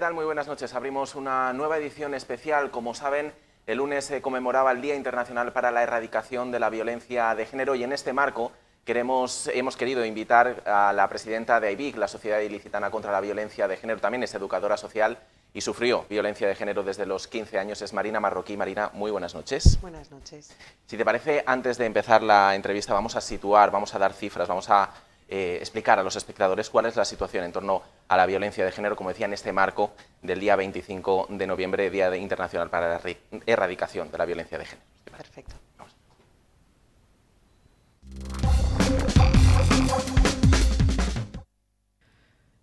tal? Muy buenas noches. Abrimos una nueva edición especial. Como saben, el lunes se conmemoraba el Día Internacional para la Erradicación de la Violencia de Género y en este marco hemos querido invitar a la presidenta de AIVIC, la Sociedad Ilicitana contra la Violencia de Género. También es educadora social y sufrió violencia de género desde los 15 años. Es Marina Marroquí. Marina, muy buenas noches. Buenas noches. Si te parece, antes de empezar la entrevista vamos a situar, vamos a dar cifras, vamos a explicar a los espectadores cuál es la situación en torno a la violencia de género, como decía, en este marco del día 25 de noviembre, Día Internacional para la Erradicación de la Violencia de Género. Perfecto. Vamos.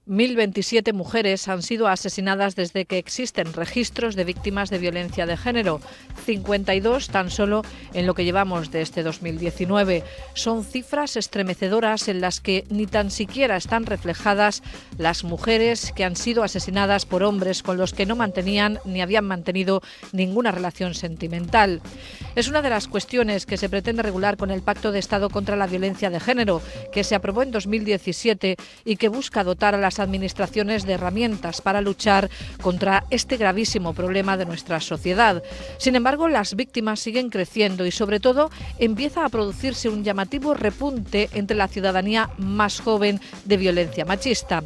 1.027 mujeres han sido asesinadas desde que existen registros de víctimas de violencia de género, 52 tan solo en lo que llevamos de este 2019. Son cifras estremecedoras en las que ni tan siquiera están reflejadas las mujeres que han sido asesinadas por hombres con los que no mantenían ni habían mantenido ninguna relación sentimental. Es una de las cuestiones que se pretende regular con el Pacto de Estado contra la Violencia de Género, que se aprobó en 2017 y que busca dotar a las administraciones de herramientas para luchar contra este gravísimo problema de nuestra sociedad. Sin embargo, las víctimas siguen creciendo y, sobre todo, empieza a producirse un llamativo repunte entre la ciudadanía más joven de violencia machista.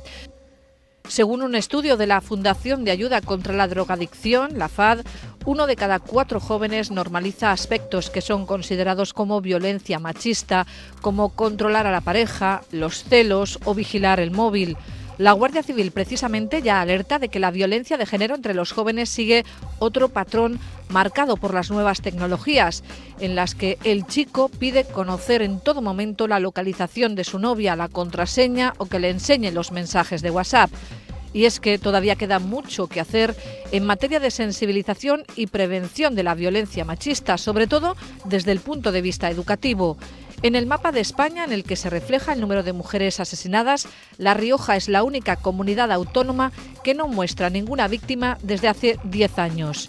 Según un estudio de la Fundación de Ayuda contra la Drogadicción, la FAD, 1 de cada 4 jóvenes normaliza aspectos que son considerados como violencia machista, como controlar a la pareja, los celos o vigilar el móvil. La Guardia Civil precisamente ya alerta de que la violencia de género entre los jóvenes sigue otro patrón marcado por las nuevas tecnologías, en las que el chico pide conocer en todo momento la localización de su novia, la contraseña o que le enseñe los mensajes de WhatsApp. Y es que todavía queda mucho que hacer en materia de sensibilización y prevención de la violencia machista, sobre todo desde el punto de vista educativo. En el mapa de España, en el que se refleja el número de mujeres asesinadas, La Rioja es la única comunidad autónoma que no muestra ninguna víctima desde hace 10 años.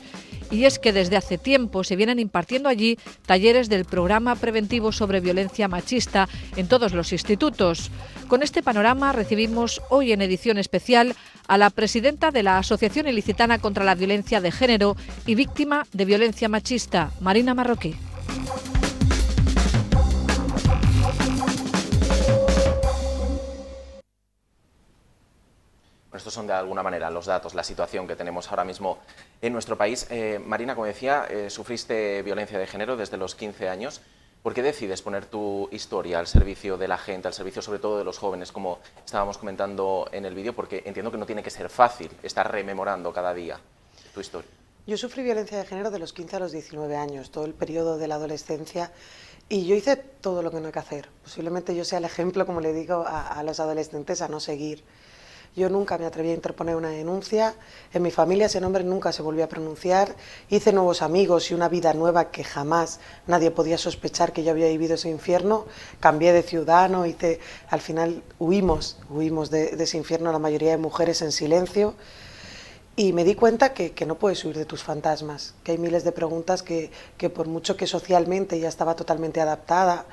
Y es que desde hace tiempo se vienen impartiendo allí talleres del programa preventivo sobre violencia machista en todos los institutos. Con este panorama recibimos hoy en edición especial a la presidenta de la Asociación Ilicitana contra la Violencia de Género y víctima de violencia machista, Marina Marroquí. Estos son de alguna manera los datos, la situación que tenemos ahora mismo en nuestro país. Marina, como decía, sufriste violencia de género desde los 15 años. ¿Por qué decides poner tu historia al servicio de la gente, al servicio sobre todo de los jóvenes, como estábamos comentando en el vídeo? Porque entiendo que no tiene que ser fácil estar rememorando cada día tu historia. Yo sufrí violencia de género de los 15 a los 19 años, todo el periodo de la adolescencia, y yo hice todo lo que no hay que hacer. Posiblemente yo sea el ejemplo, como le digo a los adolescentes, a no seguir. Yo nunca me atreví a interponer una denuncia, en mi familia ese nombre nunca se volvió a pronunciar, hice nuevos amigos y una vida nueva que jamás nadie podía sospechar que yo había vivido ese infierno, cambié de ciudadano, al final huimos de ese infierno la mayoría de mujeres en silencio y me di cuenta que no puedes huir de tus fantasmas, que hay miles de preguntas que por mucho que socialmente ya estaba totalmente adaptada,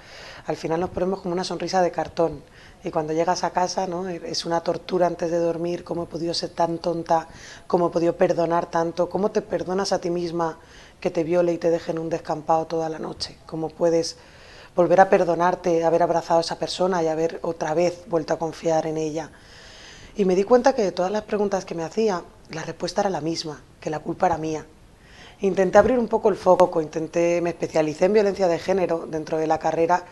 al final nos ponemos como una sonrisa de cartón. Y cuando llegas a casa, ¿no? Es una tortura antes de dormir, cómo he podido ser tan tonta, cómo he podido perdonar tanto, cómo te perdonas a ti misma que te viole y te deje en un descampado toda la noche, cómo puedes volver a perdonarte, haber abrazado a esa persona y haber otra vez vuelto a confiar en ella. Y me di cuenta que de todas las preguntas que me hacía, la respuesta era la misma, que la culpa era mía. Intenté abrir un poco el foco, me especialicé en violencia de género dentro de la carrera,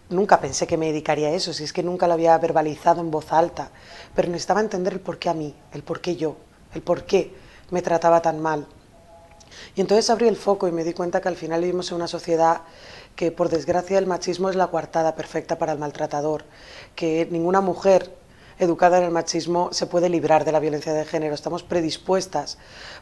nunca pensé que me dedicaría a eso, si es que nunca lo había verbalizado en voz alta, pero necesitaba entender el por qué a mí, el por qué yo, el por qué me trataba tan mal. Y entonces abrí el foco y me di cuenta que al final vivimos en una sociedad que, por desgracia, el machismo es la coartada perfecta para el maltratador, que ninguna mujer educada en el machismo se puede librar de la violencia de género. Estamos predispuestas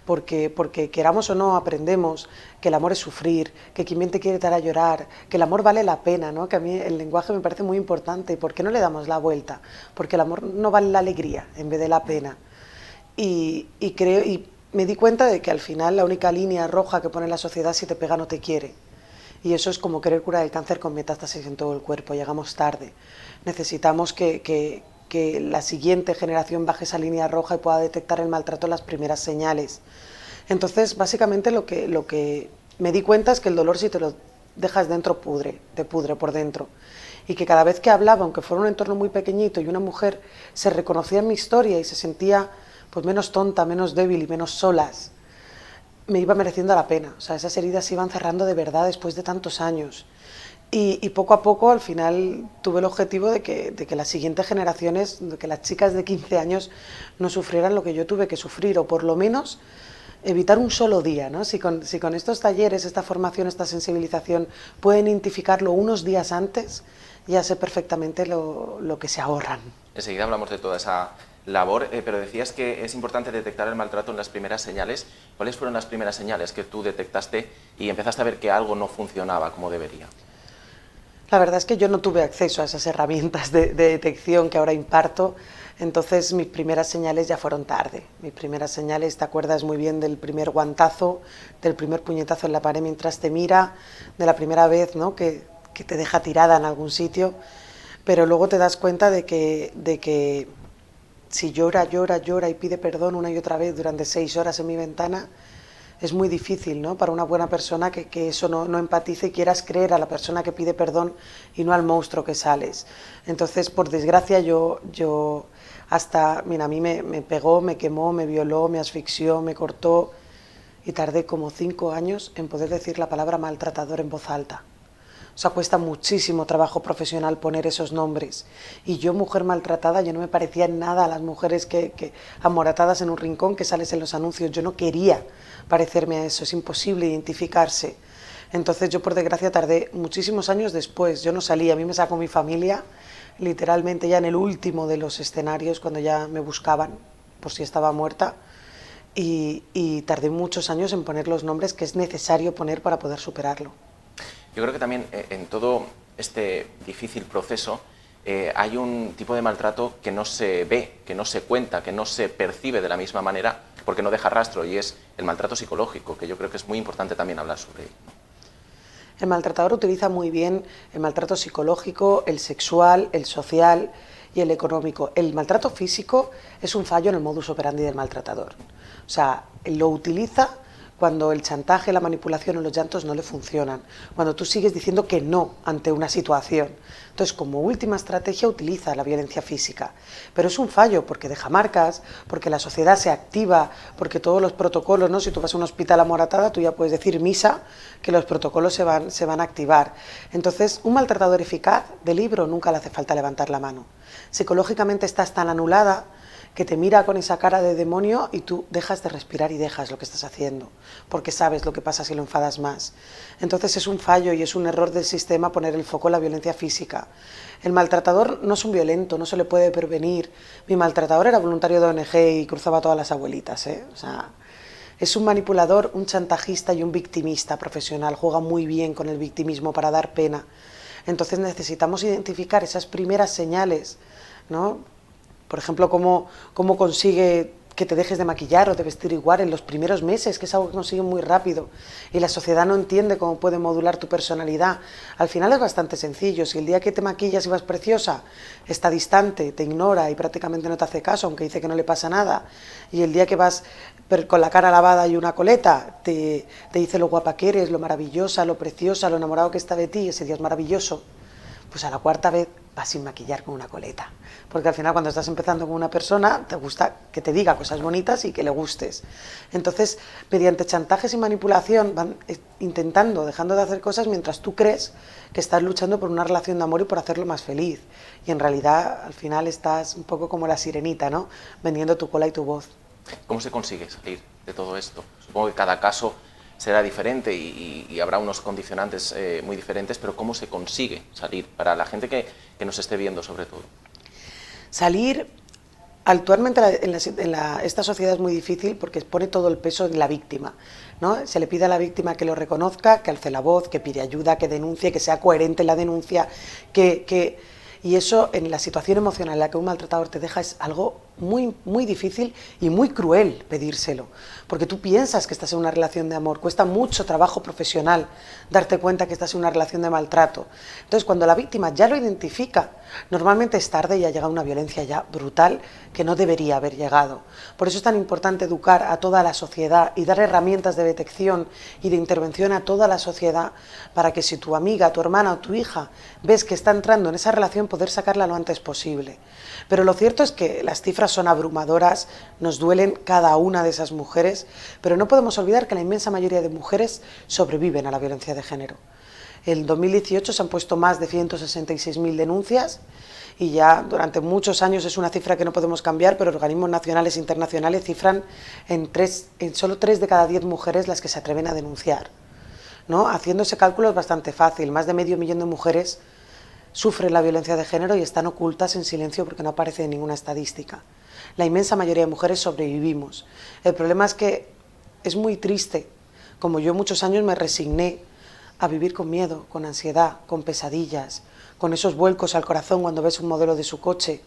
porque queramos o no aprendemos que el amor es sufrir, que quien bien te quiere te hará llorar, que el amor vale la pena, ¿no? Que a mí el lenguaje me parece muy importante. ¿Y por qué no le damos la vuelta? Porque el amor no vale la alegría en vez de la pena. Y me di cuenta de que al final la única línea roja que pone la sociedad, si te pega no te quiere. Y eso es como querer curar el cáncer con metástasis en todo el cuerpo. Llegamos tarde. Necesitamos que que la siguiente generación baje esa línea roja y pueda detectar el maltrato en las primeras señales. Entonces, básicamente lo que me di cuenta es que el dolor, si te lo dejas dentro, te pudre por dentro. Y que cada vez que hablaba, aunque fuera un entorno muy pequeñito y una mujer se reconocía en mi historia y se sentía pues menos tonta, menos débil y menos solas, me iba mereciendo la pena. O sea, esas heridas se iban cerrando de verdad después de tantos años. Y poco a poco, al final, tuve el objetivo de que las siguientes generaciones, de que las chicas de 15 años no sufrieran lo que yo tuve que sufrir, o por lo menos evitar un solo día, ¿no? Si con estos talleres, esta formación, esta sensibilización, pueden identificarlo unos días antes, ya sé perfectamente lo que se ahorran. Enseguida hablamos de toda esa labor, pero decías que es importante detectar el maltrato en las primeras señales. ¿Cuáles fueron las primeras señales que tú detectaste y empezaste a ver que algo no funcionaba como debería? La verdad es que yo no tuve acceso a esas herramientas de detección que ahora imparto, entonces mis primeras señales ya fueron tarde. Mis primeras señales, te acuerdas muy bien del primer guantazo, del primer puñetazo en la pared mientras te mira, de la primera vez, ¿no?, que te deja tirada en algún sitio, pero luego te das cuenta de que si llora y pide perdón una y otra vez durante 6 horas en mi ventana, es muy difícil, ¿no?, para una buena persona que eso no empatice y quieras creer a la persona que pide perdón y no al monstruo que sales. Entonces, por desgracia, yo hasta, mira, a mí me pegó, me quemó, me violó, me asfixió, me cortó, y tardé como 5 años en poder decir la palabra maltratador en voz alta. O sea, cuesta muchísimo trabajo profesional poner esos nombres. Y yo, mujer maltratada, yo no me parecía en nada a las mujeres que amoratadas en un rincón que sales en los anuncios. Yo no quería parecerme a eso, es imposible identificarse. Entonces yo, por desgracia, tardé muchísimos años después. Yo no salí, a mí me sacó mi familia, literalmente ya en el último de los escenarios, cuando ya me buscaban por si estaba muerta. Y tardé muchos años en poner los nombres que es necesario poner para poder superarlo. Yo creo que también en todo este difícil proceso hay un tipo de maltrato que no se ve, que no se cuenta, que no se percibe de la misma manera porque no deja rastro, y es el maltrato psicológico, que yo creo que es muy importante también hablar sobre él. El maltratador utiliza muy bien el maltrato psicológico, el sexual, el social y el económico. El maltrato físico es un fallo en el modus operandi del maltratador. O sea, lo utiliza cuando el chantaje, la manipulación o los llantos no le funcionan, cuando tú sigues diciendo que no ante una situación. Entonces, como última estrategia, utiliza la violencia física. Pero es un fallo porque deja marcas, porque la sociedad se activa, porque todos los protocolos, ¿no? Si tú vas a un hospital amoratada, tú ya puedes decir misa, que los protocolos se van a activar. Entonces, un maltratador eficaz de libro nunca le hace falta levantar la mano. Psicológicamente estás tan anulada que te mira con esa cara de demonio y tú dejas de respirar y dejas lo que estás haciendo, porque sabes lo que pasa si lo enfadas más. Entonces es un fallo y es un error del sistema poner el foco en la violencia física. El maltratador no es un violento, no se le puede prevenir. Mi maltratador era voluntario de ONG y cruzaba a todas las abuelitas, ¿eh? O sea, es un manipulador, un chantajista y un victimista profesional. Juega muy bien con el victimismo para dar pena. Entonces necesitamos identificar esas primeras señales, ¿no? Por ejemplo, cómo consigue que te dejes de maquillar o de vestir igual en los primeros meses, que es algo que consigue muy rápido. Y la sociedad no entiende cómo puede modular tu personalidad. Al final es bastante sencillo. Si el día que te maquillas y vas preciosa, está distante, te ignora y prácticamente no te hace caso, aunque dice que no le pasa nada. Y el día que vas con la cara lavada y una coleta, te dice lo guapa que eres, lo maravillosa, lo preciosa, lo enamorado que está de ti, ese día es maravilloso. Pues a la cuarta vez vas sin maquillar con una coleta. Porque al final, cuando estás empezando con una persona, te gusta que te diga cosas bonitas y que le gustes. Entonces, mediante chantajes y manipulación van intentando, dejando de hacer cosas mientras tú crees que estás luchando por una relación de amor y por hacerlo más feliz. Y en realidad, al final, estás un poco como la sirenita, ¿no?, vendiendo tu cola y tu voz. ¿Cómo se consigue salir de todo esto? Supongo que cada caso será diferente y habrá unos condicionantes muy diferentes, pero ¿cómo se consigue salir para la gente que nos esté viendo sobre todo? Salir, actualmente esta sociedad es muy difícil porque pone todo el peso en la víctima, ¿no? Se le pide a la víctima que lo reconozca, que alce la voz, que pide ayuda, que denuncie, que sea coherente en la denuncia, y Y eso, en la situación emocional en la que un maltratador te deja, es algo muy, muy difícil y muy cruel pedírselo, porque tú piensas que estás en una relación de amor, cuesta mucho trabajo profesional darte cuenta que estás en una relación de maltrato. Entonces, cuando la víctima ya lo identifica, normalmente es tarde y ha llegado una violencia ya brutal que no debería haber llegado. Por eso es tan importante educar a toda la sociedad y dar herramientas de detección y de intervención a toda la sociedad para que si tu amiga, tu hermana o tu hija ves que está entrando en esa relación, poder sacarla lo antes posible. Pero lo cierto es que las cifras son abrumadoras, nos duelen cada una de esas mujeres, pero no podemos olvidar que la inmensa mayoría de mujeres sobreviven a la violencia de género. En 2018 se han puesto más de 166.000 denuncias y ya durante muchos años es una cifra que no podemos cambiar, pero organismos nacionales e internacionales cifran en solo 3 de cada 10 mujeres las que se atreven a denunciar, ¿no? Haciendo ese cálculo es bastante fácil, más de 500.000 de mujeres sufren la violencia de género y están ocultas en silencio porque no aparece en ninguna estadística. La inmensa mayoría de mujeres sobrevivimos. El problema es que es muy triste, como yo muchos años me resigné a vivir con miedo, con ansiedad, con pesadillas, con esos vuelcos al corazón cuando ves un modelo de su coche.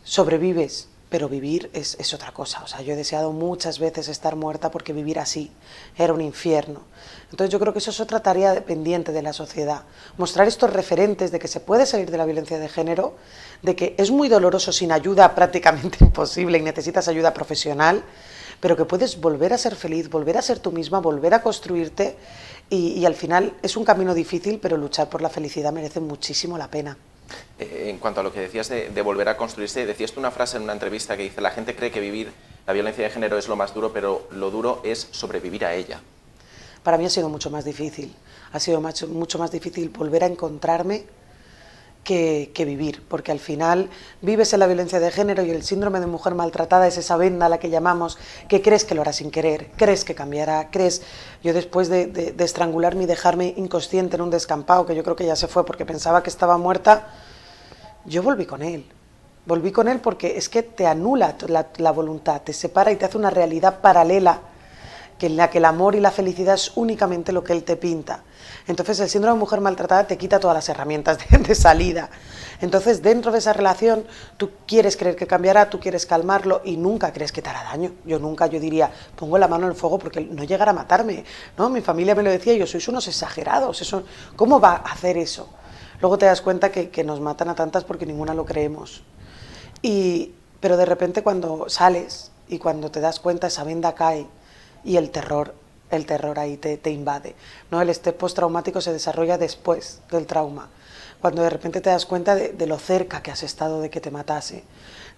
Sobrevives, pero vivir es otra cosa. O sea, yo he deseado muchas veces estar muerta porque vivir así era un infierno. Entonces yo creo que eso es otra tarea pendiente de la sociedad. Mostrar estos referentes de que se puede salir de la violencia de género, de que es muy doloroso, sin ayuda prácticamente imposible y necesitas ayuda profesional, pero que puedes volver a ser feliz, volver a ser tú misma, volver a construirte y al final es un camino difícil, pero luchar por la felicidad merece muchísimo la pena. En cuanto a lo que decías de volver a construirse, decías tú una frase en una entrevista que dice: la gente cree que vivir la violencia de género es lo más duro, pero lo duro es sobrevivir a ella. Para mí ha sido mucho más difícil, ha sido mucho más difícil volver a encontrarme que vivir, porque al final vives en la violencia de género y el síndrome de mujer maltratada es esa venda a la que llamamos, que crees que lo hará sin querer, crees que cambiará, crees... Yo después de estrangularme y dejarme inconsciente en un descampado, que yo creo que ya se fue porque pensaba que estaba muerta, yo volví con él porque es que te anula la voluntad, te separa y te hace una realidad paralela en la que el amor y la felicidad es únicamente lo que él te pinta. Entonces el síndrome de mujer maltratada te quita todas las herramientas de salida. Entonces dentro de esa relación tú quieres creer que cambiará, tú quieres calmarlo y nunca crees que te hará daño. Yo diría, pongo la mano en el fuego porque no llegará a matarme, ¿no? Mi familia me lo decía y yo, sois unos exagerados, ¿cómo va a hacer eso? Luego te das cuenta que nos matan a tantas porque ninguna lo creemos. Pero de repente cuando sales y cuando te das cuenta esa venda cae y el terror ahí te invade, ¿no? El estrés postraumático se desarrolla después del trauma, cuando de repente te das cuenta de lo cerca que has estado de que te matase,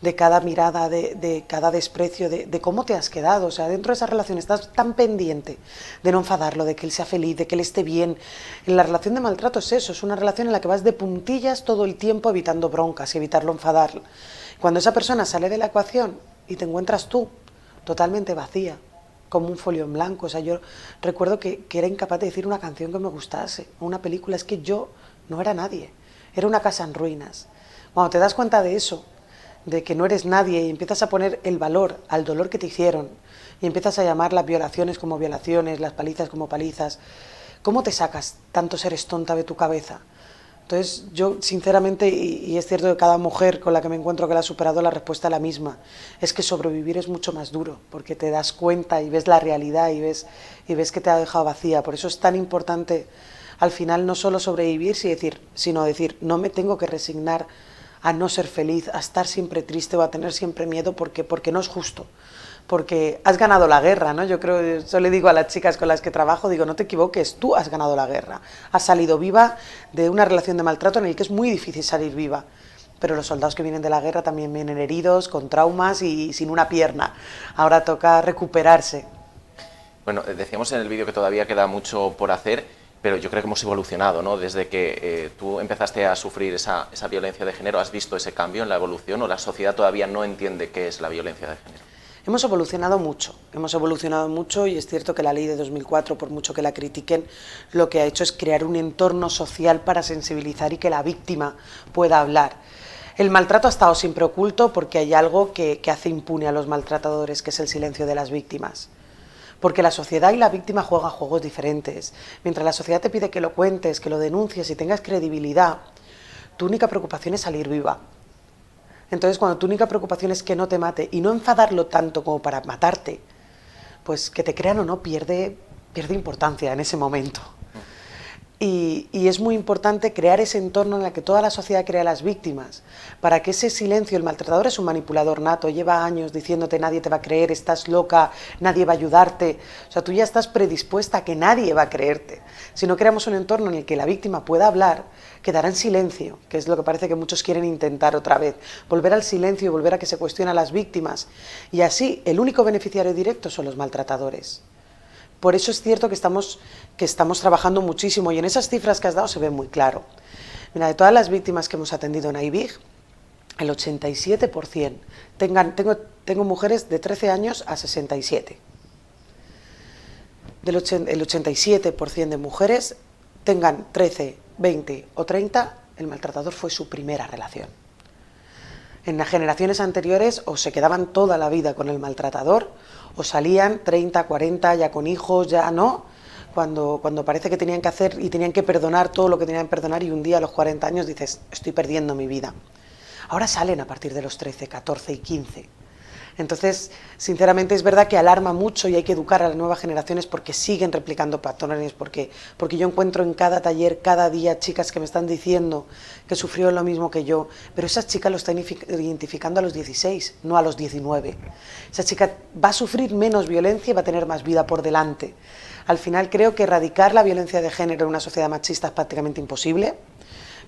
de cada mirada, de cada desprecio, de cómo te has quedado. O sea, dentro de esa relación estás tan pendiente de no enfadarlo, de que él sea feliz, de que él esté bien. En la relación de maltrato es eso, es una relación en la que vas de puntillas todo el tiempo evitando broncas y evitarlo enfadar. Cuando esa persona sale de la ecuación y te encuentras tú totalmente vacía, como un folio en blanco. O sea, yo recuerdo que era incapaz de decir una canción que me gustase, o una película. Es que yo no era nadie, era una casa en ruinas. Cuando te das cuenta de eso, de que no eres nadie y empiezas a poner el valor al dolor que te hicieron y empiezas a llamar las violaciones como violaciones, las palizas como palizas, ¿cómo te sacas tanto seres tonta de tu cabeza? Entonces yo sinceramente, y es cierto que cada mujer con la que me encuentro que la ha superado, la respuesta es la misma, es que sobrevivir es mucho más duro, porque te das cuenta y ves la realidad y ves que te ha dejado vacía. Por eso es tan importante al final no solo sobrevivir, sino decir, no me tengo que resignar a no ser feliz, a estar siempre triste o a tener siempre miedo porque no es justo. Porque has ganado la guerra, ¿no? Yo creo, eso le digo a las chicas con las que trabajo, digo, no te equivoques, tú has ganado la guerra. Has salido viva de una relación de maltrato en el que es muy difícil salir viva. Pero los soldados que vienen de la guerra también vienen heridos, con traumas y sin una pierna. Ahora toca recuperarse. Bueno, decíamos en el vídeo que todavía queda mucho por hacer, pero yo creo que hemos evolucionado, ¿no? Desde que tú empezaste a sufrir esa violencia de género, ¿has visto ese cambio en la evolución o la sociedad todavía no entiende qué es la violencia de género? Hemos evolucionado mucho y es cierto que la ley de 2004, por mucho que la critiquen, lo que ha hecho es crear un entorno social para sensibilizar y que la víctima pueda hablar. El maltrato ha estado siempre oculto porque hay algo que hace impune a los maltratadores, que es el silencio de las víctimas. Porque la sociedad y la víctima juegan juegos diferentes. Mientras la sociedad te pide que lo cuentes, que lo denuncies y tengas credibilidad, tu única preocupación es salir viva. Entonces, cuando tu única preocupación es que no te mate y no enfadarlo tanto como para matarte, pues que te crean o no pierde importancia en ese momento. Y es muy importante crear ese entorno en el que toda la sociedad crea a las víctimas, para que ese silencio, el maltratador es un manipulador nato, lleva años diciéndote nadie te va a creer, estás loca, nadie va a ayudarte, o sea, tú ya estás predispuesta a que nadie va a creerte. Si no creamos un entorno en el que la víctima pueda hablar, quedará en silencio, que es lo que parece que muchos quieren intentar otra vez, volver al silencio y volver a que se cuestione a las víctimas, y así el único beneficiario directo son los maltratadores. Por eso es cierto que estamos trabajando muchísimo y en esas cifras que has dado se ve muy claro. Mira, de todas las víctimas que hemos atendido en AIBIG, el 87%, tengo mujeres de 13 años a 67. El 87% de mujeres tengan 13, 20 o 30, el maltratador fue su primera relación. En las generaciones anteriores o se quedaban toda la vida con el maltratador o salían 30, 40 ya con hijos, ya no, cuando parece que tenían que hacer y tenían que perdonar todo lo que tenían que perdonar y un día a los 40 años dices, estoy perdiendo mi vida. Ahora salen a partir de los 13, 14 y 15. Entonces, sinceramente es verdad que alarma mucho y hay que educar a las nuevas generaciones porque siguen replicando patrones, porque yo encuentro en cada taller, cada día, chicas que me están diciendo que sufrieron lo mismo que yo, pero esas chicas lo están identificando a los 16, no a los 19. Esa chica va a sufrir menos violencia y va a tener más vida por delante. Al final creo que erradicar la violencia de género en una sociedad machista es prácticamente imposible.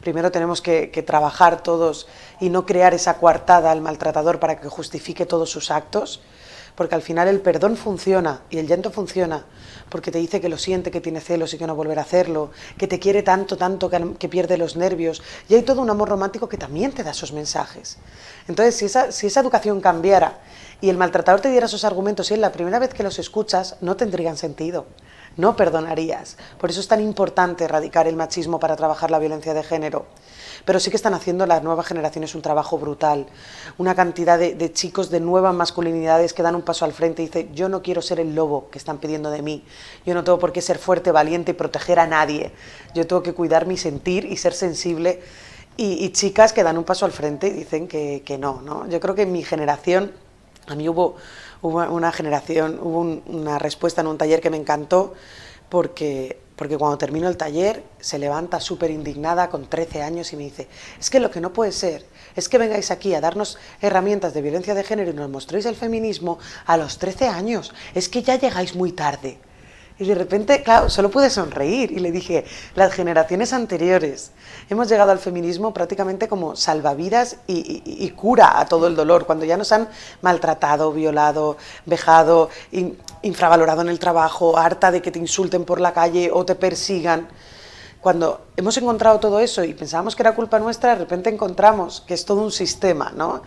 Primero tenemos que trabajar todos y no crear esa coartada al maltratador para que justifique todos sus actos, porque al final el perdón funciona y el llanto funciona porque te dice que lo siente, que tiene celos y que no volverá a hacerlo, que te quiere tanto, tanto que pierde los nervios, y hay todo un amor romántico que también te da esos mensajes. Entonces, si esa educación cambiara y el maltratador te diera esos argumentos y es la primera vez que los escuchas, no tendrían sentido. No perdonarías. Por eso es tan importante erradicar el machismo para trabajar la violencia de género. Pero sí que están haciendo las nuevas generaciones un trabajo brutal. Una cantidad de chicos de nuevas masculinidades que dan un paso al frente y dicen, yo no quiero ser el lobo que están pidiendo de mí. Yo no tengo por qué ser fuerte, valiente y proteger a nadie. Yo tengo que cuidar mi sentir y ser sensible. Y chicas que dan un paso al frente y dicen que no, ¿no? Yo creo que en mi generación, a mí hubo una respuesta en un taller que me encantó porque cuando termino el taller se levanta súper indignada con 13 años y me dice, es que lo que no puede ser es que vengáis aquí a darnos herramientas de violencia de género y nos mostréis el feminismo a los 13 años, es que ya llegáis muy tarde. Y de repente, claro, solo pude sonreír y le dije, las generaciones anteriores hemos llegado al feminismo prácticamente como salvavidas y cura a todo el dolor, cuando ya nos han maltratado, violado, vejado, infravalorado en el trabajo, harta de que te insulten por la calle o te persigan. Cuando hemos encontrado todo eso y pensábamos que era culpa nuestra, de repente encontramos que es todo un sistema, ¿no?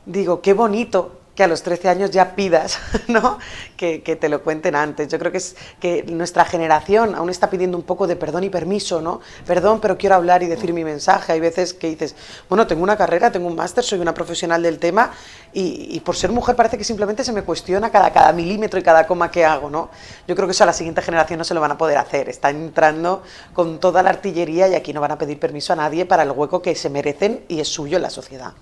Digo, qué bonito que a los 13 años ya pidas, ¿no? que te lo cuenten antes. Yo creo que es que nuestra generación aún está pidiendo un poco de perdón y permiso, ¿no? Perdón, pero quiero hablar y decir mi mensaje. Hay veces que dices, bueno, tengo una carrera, tengo un máster, soy una profesional del tema y por ser mujer parece que simplemente se me cuestiona cada milímetro y cada coma que hago, ¿no? Yo creo que eso a la siguiente generación no se lo van a poder hacer. Están entrando con toda la artillería y aquí no van a pedir permiso a nadie para el hueco que se merecen y es suyo en la sociedad.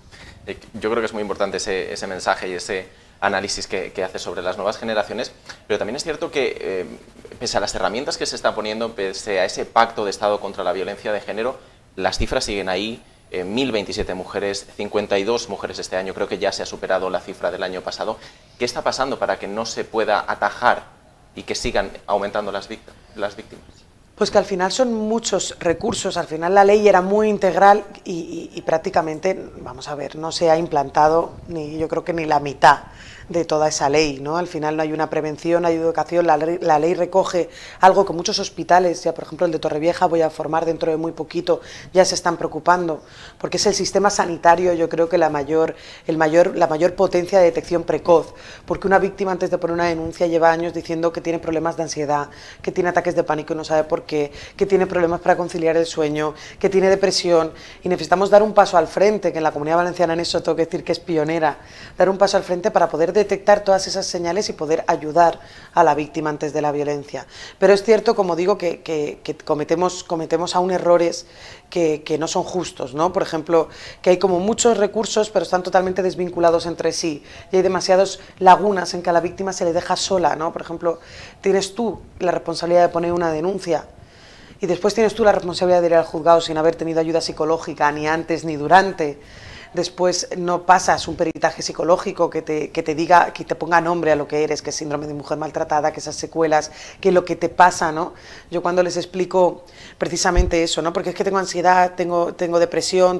Yo creo que es muy importante ese mensaje y ese análisis que hace sobre las nuevas generaciones, pero también es cierto que, pese a las herramientas que se están poniendo, pese a ese pacto de Estado contra la violencia de género, las cifras siguen ahí, 1.027 mujeres, 52 mujeres este año, creo que ya se ha superado la cifra del año pasado. ¿Qué está pasando para que no se pueda atajar y que sigan aumentando las víctimas? Pues que al final son muchos recursos, al final la ley era muy integral y prácticamente, vamos a ver, no se ha implantado yo creo que ni la mitad de toda esa ley, ¿no? Al final no hay una prevención, no hay educación, la ley recoge algo que muchos hospitales, ya por ejemplo el de Torrevieja voy a formar dentro de muy poquito, ya se están preocupando, porque es el sistema sanitario yo creo que la mayor potencia de detección precoz, porque una víctima antes de poner una denuncia lleva años diciendo que tiene problemas de ansiedad, que tiene ataques de pánico y no sabe por qué, que tiene problemas para conciliar el sueño, que tiene depresión, y necesitamos dar un paso al frente, que en la Comunidad Valenciana en eso tengo que decir que es pionera, dar un paso al frente para poder detectar todas esas señales y poder ayudar a la víctima antes de la violencia. Pero es cierto, como digo, que cometemos aún errores que no son justos, ¿no? Por ejemplo, que hay como muchos recursos, pero están totalmente desvinculados entre sí, y hay demasiadas lagunas en que a la víctima se le deja sola, ¿no? Por ejemplo, tienes tú la responsabilidad de poner una denuncia, y después tienes tú la responsabilidad de ir al juzgado sin haber tenido ayuda psicológica, ni antes ni durante. Después no pasas un peritaje psicológico que te diga, que te ponga nombre a lo que eres, que es síndrome de mujer maltratada, que esas secuelas, que lo que te pasa, ¿no? Yo cuando les explico precisamente eso, ¿no? Porque es que tengo ansiedad, tengo depresión,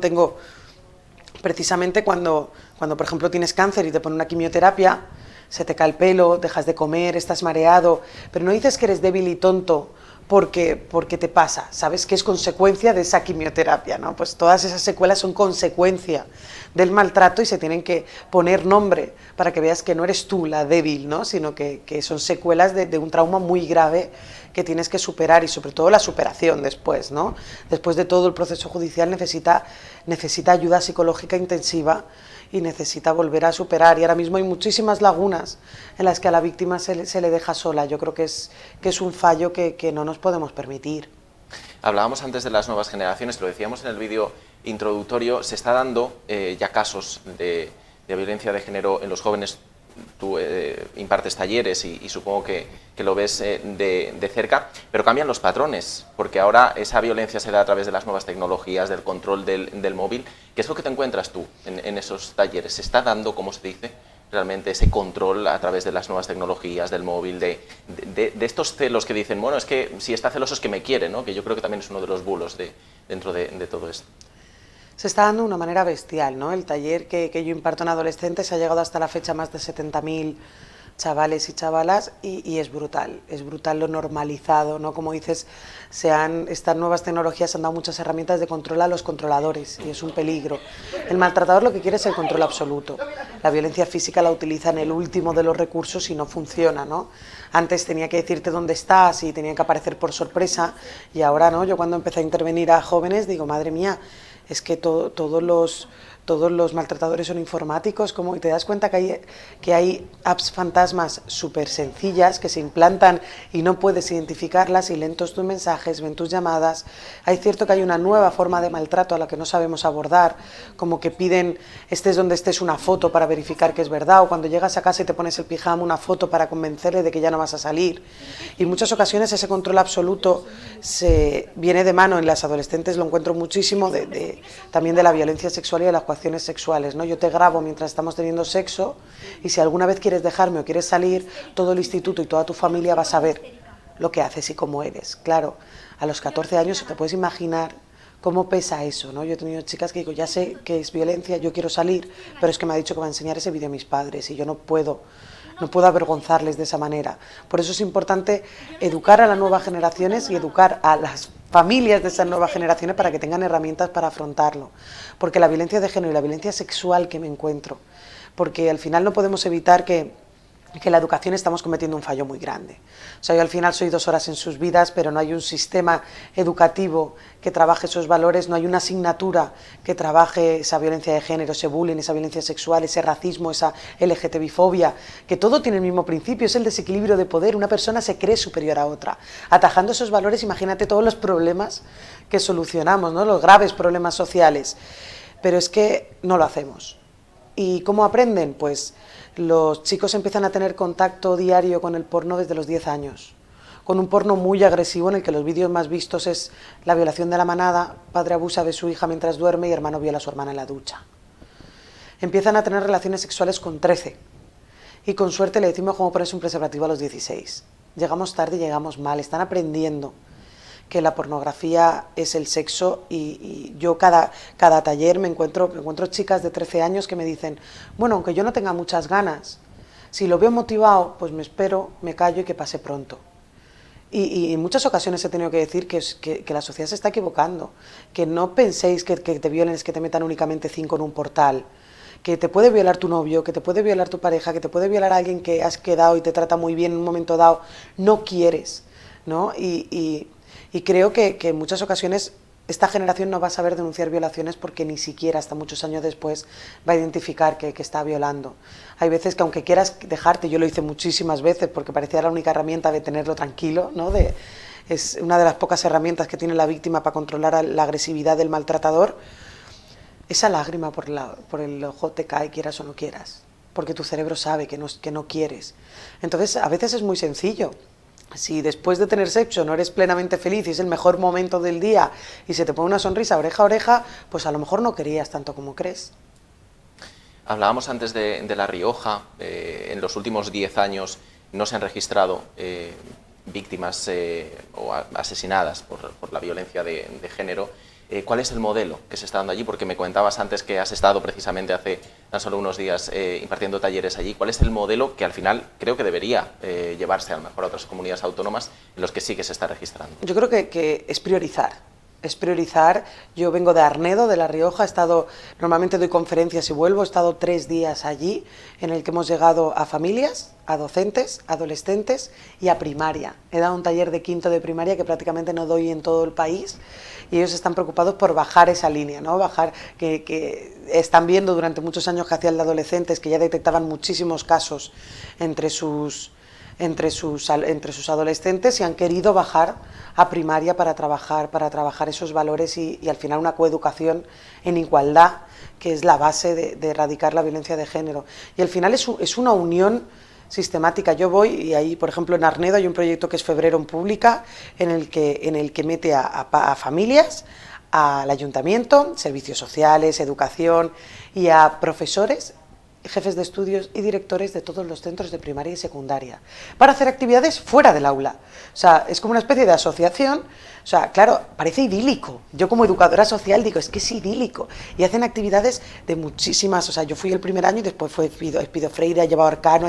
precisamente cuando, por ejemplo, tienes cáncer y te ponen una quimioterapia, se te cae el pelo, dejas de comer, estás mareado, pero no dices que eres débil y tonto, porque te pasa, sabes que es consecuencia de esa quimioterapia, ¿no? Pues todas esas secuelas son consecuencia del maltrato y se tienen que poner nombre para que veas que no eres tú la débil, ¿no? Sino que son secuelas de un trauma muy grave que tienes que superar, y sobre todo la superación después, ¿no? Después de todo el proceso judicial necesita ayuda psicológica intensiva y necesita volver a superar, y ahora mismo hay muchísimas lagunas en las que a la víctima se le deja sola. Yo creo que es un fallo que no nos podemos permitir. Hablábamos antes de las nuevas generaciones, lo decíamos en el vídeo introductorio, se está dando ya casos de violencia de género en los jóvenes. Tú impartes talleres y supongo que lo ves de cerca, pero cambian los patrones, porque ahora esa violencia se da a través de las nuevas tecnologías, del control del móvil. ¿Qué es lo que te encuentras tú en esos talleres? ¿Se está dando, como se dice, realmente ese control a través de las nuevas tecnologías, del móvil, de estos celos que dicen, bueno, es que si está celoso es que me quiere, ¿no? Que yo creo que también es uno de los bulos dentro de todo esto. Se está dando de una manera bestial, ¿no? El taller que yo imparto en adolescentes ha llegado hasta la fecha a más de 70.000 chavales y chavalas, y es brutal lo normalizado, ¿no? Como dices, estas nuevas tecnologías han dado muchas herramientas de control a los controladores, y es un peligro. El maltratador lo que quiere es el control absoluto. La violencia física la utiliza en el último de los recursos y no funciona, ¿no? Antes tenía que decirte dónde estás y tenía que aparecer por sorpresa, y ahora no. Yo cuando empecé a intervenir a jóvenes digo, madre mía, es que todos los maltratadores son informáticos, y te das cuenta que hay apps fantasmas súper sencillas que se implantan y no puedes identificarlas, y leen tus mensajes, ven tus llamadas. Hay cierto que hay una nueva forma de maltrato a la que no sabemos abordar, como que piden, estés donde estés, una foto para verificar que es verdad, o cuando llegas a casa y te pones el pijama, una foto para convencerle de que ya no vas a salir. Y en muchas ocasiones ese control absoluto se viene de mano en las adolescentes, lo encuentro muchísimo, también de la violencia sexual y de las coacciones sexuales, ¿no? Yo te grabo mientras estamos teniendo sexo, y si alguna vez quieres dejarme o quieres salir, todo el instituto y toda tu familia va a saber lo que haces y cómo eres. Claro, a los 14 años te puedes imaginar cómo pesa eso, ¿no? Yo he tenido chicas que digo, ya sé que es violencia, yo quiero salir, pero es que me ha dicho que va a enseñar ese vídeo a mis padres y yo no puedo avergonzarles de esa manera. Por eso es importante educar a las nuevas generaciones y educar a las familias de esas nuevas generaciones para que tengan herramientas para afrontarlo. Porque la violencia de género y la violencia sexual que me encuentro, porque al final no podemos evitar que la educación estamos cometiendo un fallo muy grande. O sea, yo al final soy 2 horas en sus vidas, pero no hay un sistema educativo que trabaje esos valores, no hay una asignatura que trabaje esa violencia de género, ese bullying, esa violencia sexual, ese racismo, esa LGTBI-fobia, que todo tiene el mismo principio, es el desequilibrio de poder. Una persona se cree superior a otra. Atajando esos valores, imagínate todos los problemas que solucionamos, ¿no? Los graves problemas sociales. Pero es que no lo hacemos. ¿Y cómo aprenden? Pues los chicos empiezan a tener contacto diario con el porno desde los 10 años, con un porno muy agresivo en el que los vídeos más vistos es la violación de la manada, padre abusa de su hija mientras duerme y hermano viola a su hermana en la ducha. Empiezan a tener relaciones sexuales con 13 y con suerte le decimos cómo ponerse un preservativo a los 16. Llegamos tarde y llegamos mal, están aprendiendo que la pornografía es el sexo, y yo cada taller me encuentro chicas de 13 años que me dicen, bueno, aunque yo no tenga muchas ganas, si lo veo motivado, pues me espero, me callo y que pase pronto. Y en muchas ocasiones he tenido que decir que la sociedad se está equivocando, que no penséis que te violen es que te metan únicamente 5 en un portal, que te puede violar tu novio, que te puede violar tu pareja, que te puede violar alguien que has quedado y te trata muy bien en un momento dado, no quieres, ¿no? Y creo que en muchas ocasiones esta generación no va a saber denunciar violaciones porque ni siquiera hasta muchos años después va a identificar que está violando. Hay veces que aunque quieras dejarte, yo lo hice muchísimas veces porque parecía la única herramienta de tenerlo tranquilo, ¿no? Es una de las pocas herramientas que tiene la víctima para controlar la agresividad del maltratador. Esa lágrima por el ojo te cae, quieras o no quieras, porque tu cerebro sabe que no quieres. Entonces, a veces es muy sencillo. Si después de tener sexo no eres plenamente feliz y es el mejor momento del día y se te pone una sonrisa oreja a oreja, pues a lo mejor no querías tanto como crees. Hablábamos antes de La Rioja. En los últimos 10 años no se han registrado víctimas o asesinadas por la violencia de género. ¿Cuál es el modelo que se está dando allí? Porque me comentabas antes que has estado precisamente hace tan solo unos días impartiendo talleres allí. ¿Cuál es el modelo que al final creo que debería llevarse a lo mejor a otras comunidades autónomas en los que sí que se está registrando? Yo creo que es priorizar. Es priorizar. Yo vengo de Arnedo, de La Rioja, normalmente doy conferencias y vuelvo, he estado 3 días allí en el que hemos llegado a familias, a docentes, adolescentes y a primaria. He dado un taller de quinto de primaria que prácticamente no doy en todo el país y ellos están preocupados por bajar esa línea, ¿no? Bajar, que están viendo durante muchos años que hacían de adolescentes, que ya detectaban muchísimos casos entre sus adolescentes y han querido bajar a primaria para trabajar esos valores y al final una coeducación en igualdad, que es la base de erradicar la violencia de género. Y al final es una unión sistemática. Yo voy y ahí, por ejemplo, en Arnedo hay un proyecto que es Febrero en Pública, en el que mete a familias, al ayuntamiento, servicios sociales, educación y a profesores, jefes de estudios y directores de todos los centros de primaria y secundaria, para hacer actividades fuera del aula. O sea, es como una especie de asociación. O sea, claro, parece idílico. Yo como educadora social digo, es que es idílico. Y hacen actividades de muchísimas, o sea, yo fui el primer año y después fue Espido Freire, ha llevado Arcano,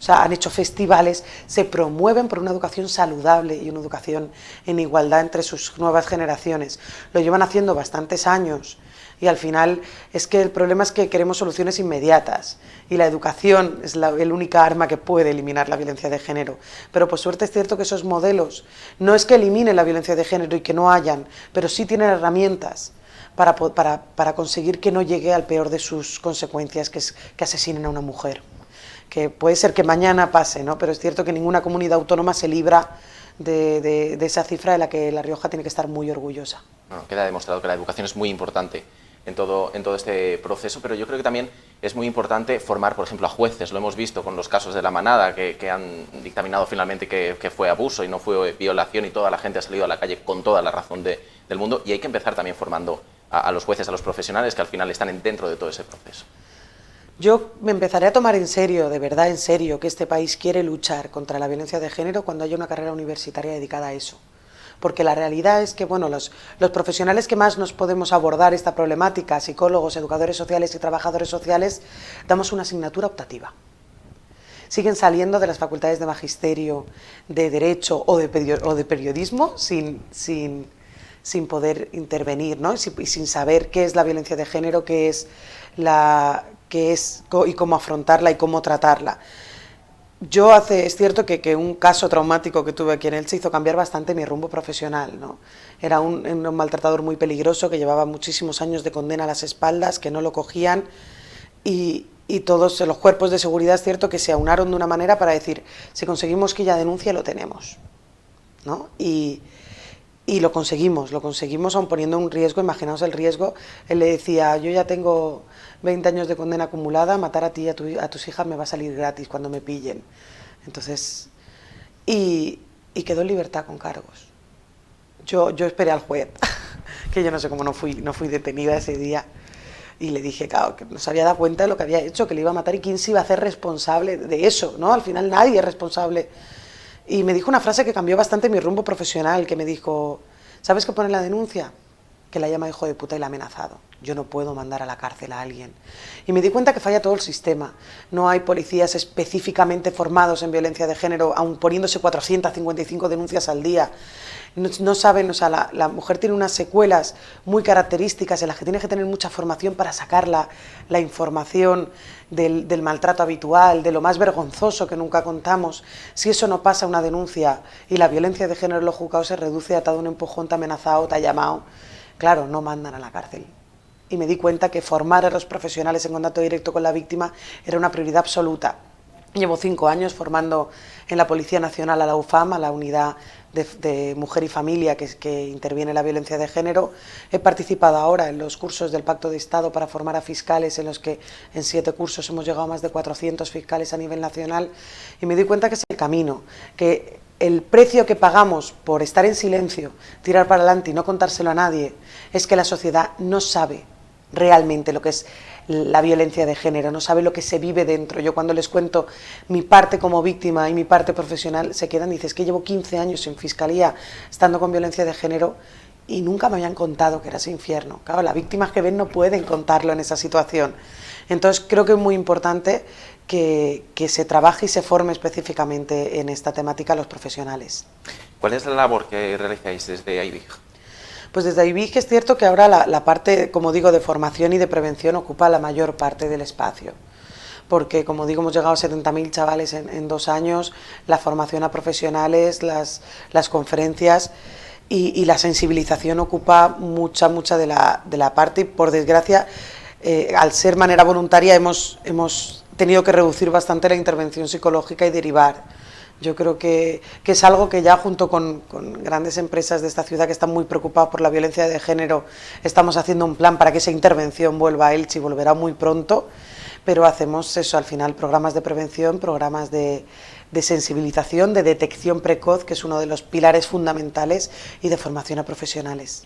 han hecho festivales, se promueven por una educación saludable y una educación en igualdad entre sus nuevas generaciones. Lo llevan haciendo bastantes años. Y al final es que el problema es que queremos soluciones inmediatas y la educación es el única arma que puede eliminar la violencia de género. Pero por suerte es cierto que esos modelos no es que eliminen la violencia de género y que no hayan, pero sí tienen herramientas para conseguir que no llegue al peor de sus consecuencias, que es que asesinen a una mujer. Que puede ser que mañana pase, ¿no? Pero es cierto que ninguna comunidad autónoma se libra de esa cifra de la que La Rioja tiene que estar muy orgullosa. Bueno, queda demostrado que la educación es muy importante en todo este proceso, pero yo creo que también es muy importante formar, por ejemplo, a jueces. Lo hemos visto con los casos de La Manada, que han dictaminado finalmente que fue abuso y no fue violación, y toda la gente ha salido a la calle con toda la razón del mundo, y hay que empezar también formando a los jueces, a los profesionales que al final están dentro de todo ese proceso. Yo me empezaré a tomar en serio, de verdad en serio, que este país quiere luchar contra la violencia de género cuando haya una carrera universitaria dedicada a eso. Porque la realidad es que, bueno, los profesionales que más nos podemos abordar esta problemática, psicólogos, educadores sociales y trabajadores sociales, damos una asignatura optativa. Siguen saliendo de las facultades de magisterio, de derecho o de periodismo sin poder intervenir, ¿no? Y sin saber qué es la violencia de género, qué es y cómo afrontarla y cómo tratarla. Es cierto que un caso traumático que tuve aquí en Elche hizo cambiar bastante mi rumbo profesional, ¿no? Era un maltratador muy peligroso que llevaba muchísimos años de condena a las espaldas, que no lo cogían, y todos los cuerpos de seguridad es cierto que se aunaron de una manera para decir, si conseguimos que ella denuncie, lo tenemos, ¿no? Y lo conseguimos aun poniendo un riesgo. Imaginaos el riesgo. Él le decía, yo ya tengo 20 años de condena acumulada, matar a ti y a tus hijas me va a salir gratis cuando me pillen. Entonces, y quedó en libertad con cargos. Yo esperé al juez, que yo no sé cómo no fui detenida ese día, y le dije, claro, que no se había dado cuenta de lo que había hecho, que le iba a matar y quién se iba a hacer responsable de eso, ¿no? Al final nadie es responsable. Y me dijo una frase que cambió bastante mi rumbo profesional, que me dijo, ¿sabes qué pone en la denuncia? Que la llama hijo de puta y la ha amenazado. Yo no puedo mandar a la cárcel a alguien. Y me di cuenta que falla todo el sistema. No hay policías específicamente formados en violencia de género, aun poniéndose 455 denuncias al día. No saben, o sea, la mujer tiene unas secuelas muy características en las que tiene que tener mucha formación para sacar la información del maltrato habitual, de lo más vergonzoso que nunca contamos. Si eso no pasa una denuncia y la violencia de género en los juzgados se reduce a te ha dado un empujón, te ha amenazado, te ha llamado, claro, no mandan a la cárcel. Y me di cuenta que formar a los profesionales en contacto directo con la víctima era una prioridad absoluta. Llevo 5 años formando en la Policía Nacional a la UFAM, a la Unidad de Mujer y Familia que interviene en la violencia de género. He participado ahora en los cursos del Pacto de Estado para formar a fiscales, en los que en 7 cursos hemos llegado a más de 400 fiscales a nivel nacional, y me di cuenta que es el camino, que el precio que pagamos por estar en silencio, tirar para adelante y no contárselo a nadie, es que la sociedad no sabe realmente lo que es la violencia de género, no sabe lo que se vive dentro. Yo cuando les cuento mi parte como víctima y mi parte profesional, se quedan y dicen, es que llevo 15 años en fiscalía estando con violencia de género y nunca me habían contado que era ese infierno. Claro, las víctimas que ven no pueden contarlo en esa situación. Entonces creo que es muy importante que se trabaje y se forme específicamente en esta temática a los profesionales. ¿Cuál es la labor que realizáis desde AIBIG? Pues desde AIBIG es cierto que ahora la parte, como digo, de formación y de prevención ocupa la mayor parte del espacio. Porque, como digo, hemos llegado a 70.000 chavales en 2 años, la formación a profesionales, las conferencias y la sensibilización ocupa mucha de la parte, y por desgracia, al ser manera voluntaria hemos tenido que reducir bastante la intervención psicológica y derivar. Yo creo que es algo que ya junto con grandes empresas de esta ciudad que están muy preocupadas por la violencia de género, estamos haciendo un plan para que esa intervención vuelva a Elche y volverá muy pronto, pero hacemos eso al final, programas de prevención, programas de sensibilización, de detección precoz, que es uno de los pilares fundamentales, y de formación a profesionales.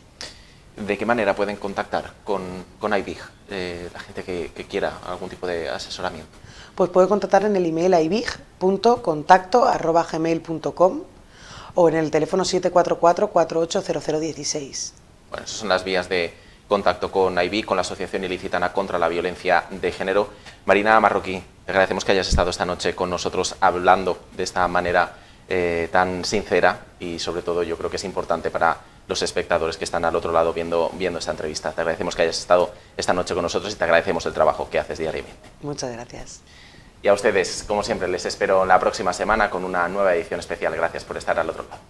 ¿De qué manera pueden contactar con AIBIG, la gente que quiera algún tipo de asesoramiento? Pues puede contactar en el email aibig.contacto@gmail.com o en el teléfono 744-480016. Bueno, esas son las vías de contacto con AIBIG, con la Asociación Ilicitana contra la Violencia de Género. Marina Marroquí, te agradecemos que hayas estado esta noche con nosotros hablando de esta manera tan sincera, y sobre todo yo creo que es importante para los espectadores que están al otro lado viendo esta entrevista. Te agradecemos que hayas estado esta noche con nosotros y te agradecemos el trabajo que haces diariamente. Muchas gracias. Y a ustedes, como siempre, les espero la próxima semana con una nueva edición especial. Gracias por estar al otro lado.